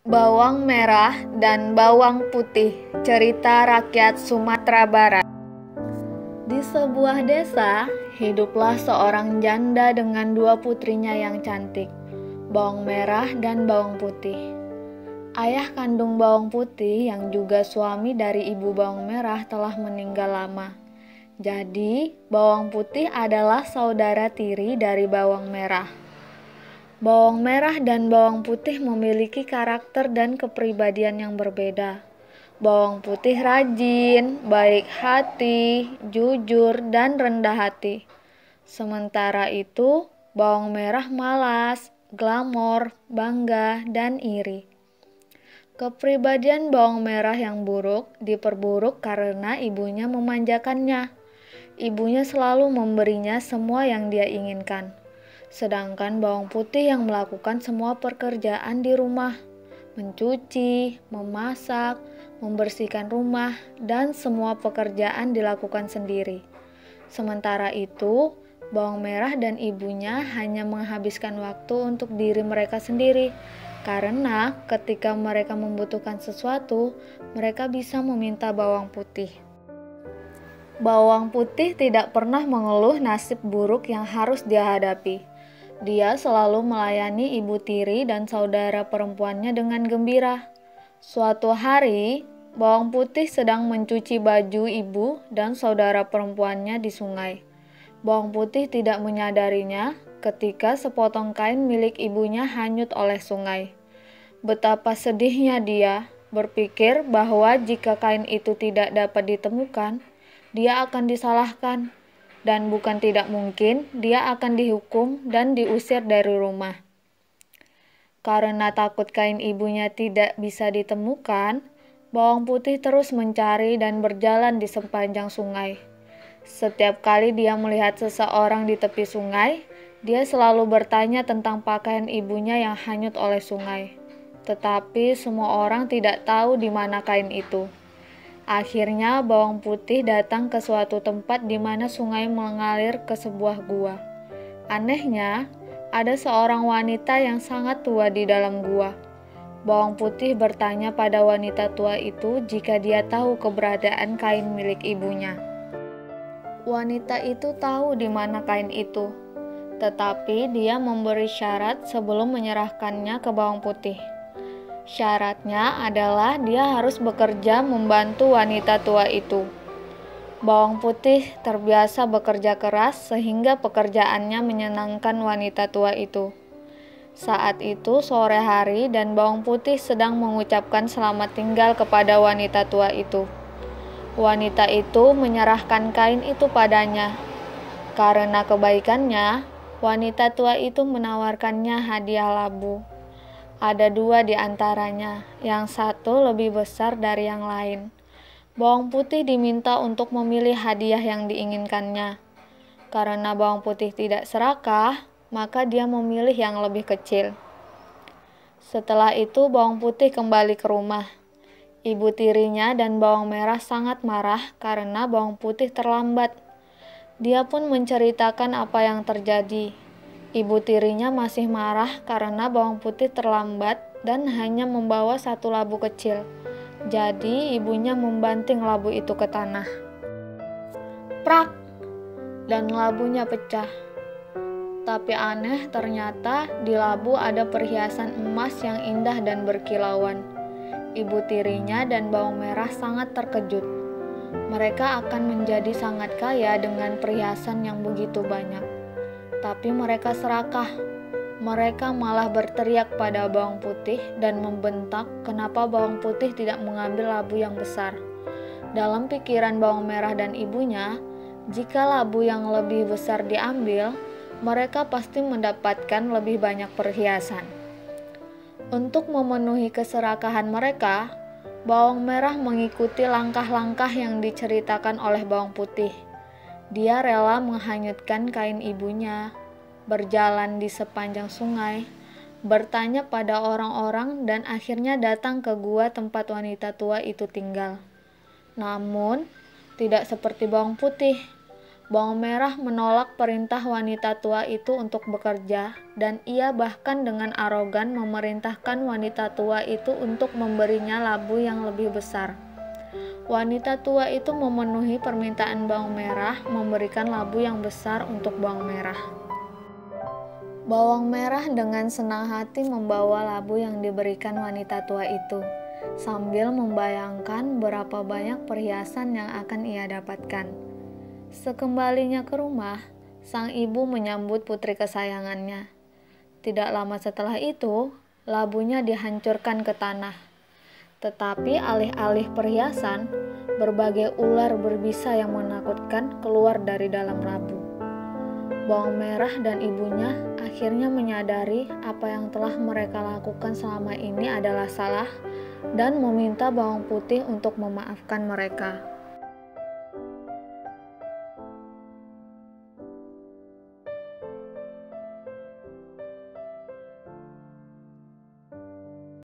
Bawang merah dan bawang putih, cerita rakyat Sumatera Barat. Di sebuah desa, hiduplah seorang janda dengan dua putrinya yang cantik, bawang merah dan bawang putih. Ayah kandung bawang putih yang juga suami dari ibu bawang merah telah meninggal lama. Jadi, bawang putih adalah saudara tiri dari bawang merah. Bawang merah dan bawang putih memiliki karakter dan kepribadian yang berbeda. Bawang putih rajin, baik hati, jujur, dan rendah hati. Sementara itu, bawang merah malas, glamor, bangga, dan iri. Kepribadian bawang merah yang buruk diperburuk karena ibunya memanjakannya. Ibunya selalu memberinya semua yang dia inginkan. Sedangkan bawang putih yang melakukan semua pekerjaan di rumah, mencuci, memasak, membersihkan rumah, dan semua pekerjaan dilakukan sendiri. Sementara itu, bawang merah dan ibunya hanya menghabiskan waktu untuk diri mereka sendiri, karena ketika mereka membutuhkan sesuatu, mereka bisa meminta bawang putih. Bawang putih tidak pernah mengeluh nasib buruk yang harus dia hadapi. Dia selalu melayani ibu tiri dan saudara perempuannya dengan gembira. Suatu hari, bawang putih sedang mencuci baju ibu dan saudara perempuannya di sungai. Bawang putih tidak menyadarinya ketika sepotong kain milik ibunya hanyut oleh sungai. Betapa sedihnya dia berpikir bahwa jika kain itu tidak dapat ditemukan, dia akan disalahkan, dan bukan tidak mungkin dia akan dihukum dan diusir dari rumah. Karena takut kain ibunya tidak bisa ditemukan, bawang putih terus mencari dan berjalan di sepanjang sungai. Setiap kali dia melihat seseorang di tepi sungai, dia selalu bertanya tentang pakaian ibunya yang hanyut oleh sungai. Tetapi semua orang tidak tahu di mana kain itu. Akhirnya bawang putih datang ke suatu tempat di mana sungai mengalir ke sebuah gua. Anehnya, ada seorang wanita yang sangat tua di dalam gua. Bawang putih bertanya pada wanita tua itu jika dia tahu keberadaan kain milik ibunya. Wanita itu tahu di mana kain itu, tetapi dia memberi syarat sebelum menyerahkannya ke bawang putih. Syaratnya adalah dia harus bekerja membantu wanita tua itu. Bawang putih terbiasa bekerja keras sehingga pekerjaannya menyenangkan wanita tua itu. Saat itu sore hari dan bawang putih sedang mengucapkan selamat tinggal kepada wanita tua itu. Wanita itu menyerahkan kain itu padanya. Karena kebaikannya, wanita tua itu menawarkannya hadiah labu. Ada dua di antaranya, yang satu lebih besar dari yang lain. Bawang putih diminta untuk memilih hadiah yang diinginkannya. Karena bawang putih tidak serakah, maka dia memilih yang lebih kecil. Setelah itu bawang putih kembali ke rumah. Ibu tirinya dan bawang merah sangat marah karena bawang putih terlambat. Dia pun menceritakan apa yang terjadi. Ibu tirinya masih marah karena bawang putih terlambat dan hanya membawa satu labu kecil. Jadi ibunya membanting labu itu ke tanah. Prak! Dan labunya pecah. Tapi aneh, ternyata di labu ada perhiasan emas yang indah dan berkilauan. Ibu tirinya dan bawang merah sangat terkejut. Mereka akan menjadi sangat kaya dengan perhiasan yang begitu banyak. Tapi mereka serakah. Mereka malah berteriak pada bawang putih dan membentak kenapa bawang putih tidak mengambil labu yang besar. Dalam pikiran bawang merah dan ibunya, jika labu yang lebih besar diambil, mereka pasti mendapatkan lebih banyak perhiasan. Untuk memenuhi keserakahan mereka, bawang merah mengikuti langkah-langkah yang diceritakan oleh bawang putih. Dia rela menghanyutkan kain ibunya, berjalan di sepanjang sungai, bertanya pada orang-orang dan akhirnya datang ke gua tempat wanita tua itu tinggal. Namun, tidak seperti bawang putih. Bawang merah menolak perintah wanita tua itu untuk bekerja, dan ia bahkan dengan arogan memerintahkan wanita tua itu untuk memberinya labu yang lebih besar. Wanita tua itu memenuhi permintaan bawang merah, memberikan labu yang besar untuk bawang merah. Bawang merah dengan senang hati membawa labu yang diberikan wanita tua itu, sambil membayangkan berapa banyak perhiasan yang akan ia dapatkan. Sekembalinya ke rumah, sang ibu menyambut putri kesayangannya. Tidak lama setelah itu, labunya dihancurkan ke tanah. Tetapi alih-alih perhiasan, berbagai ular berbisa yang menakutkan keluar dari dalam labu. Bawang merah dan ibunya akhirnya menyadari apa yang telah mereka lakukan selama ini adalah salah dan meminta bawang putih untuk memaafkan mereka.